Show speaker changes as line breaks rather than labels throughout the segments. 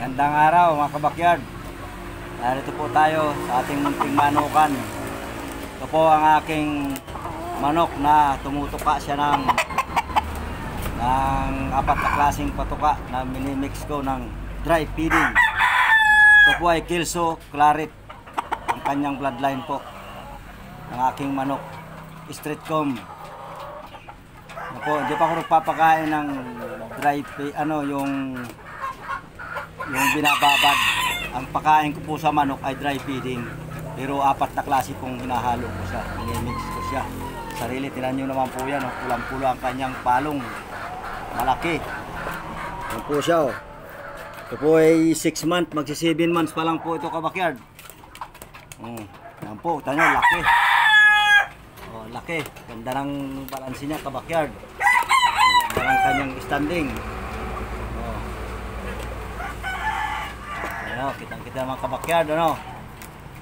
Gandang araw mga kabakyard. Narito po tayo sa ating munting manukan. Ito po ang aking manok na tumutuka siya ng apat na klaseng patuka na minimix ko ng dry feeding. Ito po ay Kelso Claret, ang kanyang bloodline po ng aking manok. Streetcomb. Hindi pa ako nagpapakain ng dry feed, yung binababad. Ang pakain ko po sa manok ay dry feeding, pero apat na klase pong hinahalo ko siya, minimix ko siya. Sarili, tinan nyo naman po yan, pulang-pulo ang kanyang palong, malaki. Yan po siya, oh. Ito po ay 6 months, magsi 7 months pa lang po ito kabakyard. Yan po, tanyo, laki. Oh, laki, ganda ng balansi niya kabakyard. Ganda ng kanyang standing. Kitang-kita mga kabakyard,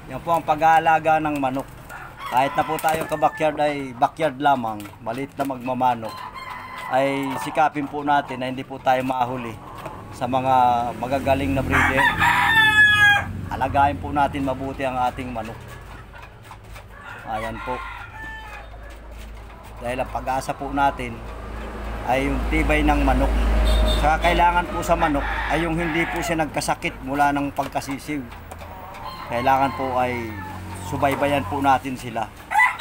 yan po ang pag-aalaga ng manok. Kahit na po tayo kabakyard ay backyard lamang, maliit na magmamanok, ay sikapin po natin na hindi po tayo mahuli sa mga magagaling na breeder. Alagayin po natin mabuti ang ating manok. Ayan po, dahil ang pag-asa po natin ay yung tibay ng manok. Saka kailangan po sa manok ay yung hindi po siya nagkasakit mula ng pagkasisiw. Kailangan po ay subaybayan po natin sila.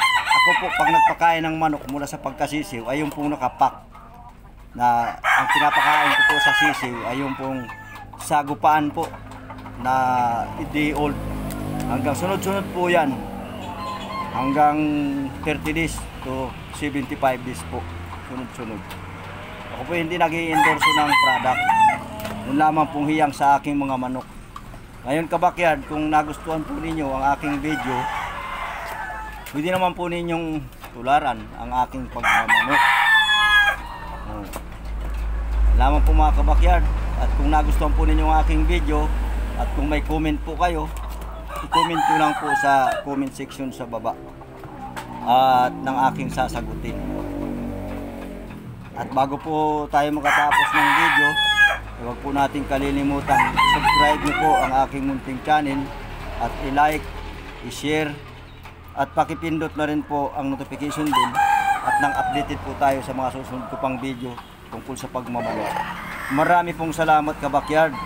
Ako po pag nagpakain ng manok mula sa pagkasisiw ay yung pong nakapak. Na ang pinapakain ko po sa sisiw ay yung pong sagupaan po na day old. Hanggang sunod-sunod po yan. Hanggang 30 days to 75 days po. Sunod-sunod. Ako po hindi nag-i-endorse ng product. Yun lamang pong hiyang sa aking mga manok. Ngayon kabakyard, kung nagustuhan po ninyo ang aking video, pwede naman po ninyong tularan ang aking pagmamanok. Lamang po mga kabakyard. At kung nagustuhan po ninyo ang aking video, at kung may comment po kayo, i-comment po lang po sa comment section sa baba. At ng aking sasagutin. At bago po tayo makatapos ng video, huwag po natin kalilimutan, subscribe niyo po ang aking munting channel at i-like, i-share at pakipindot na rin po ang notification bell at nang updated po tayo sa mga susunod ko pang video tungkol sa pagmamanok. Marami pong salamat kabakyard.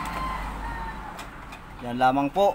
Yan lamang po.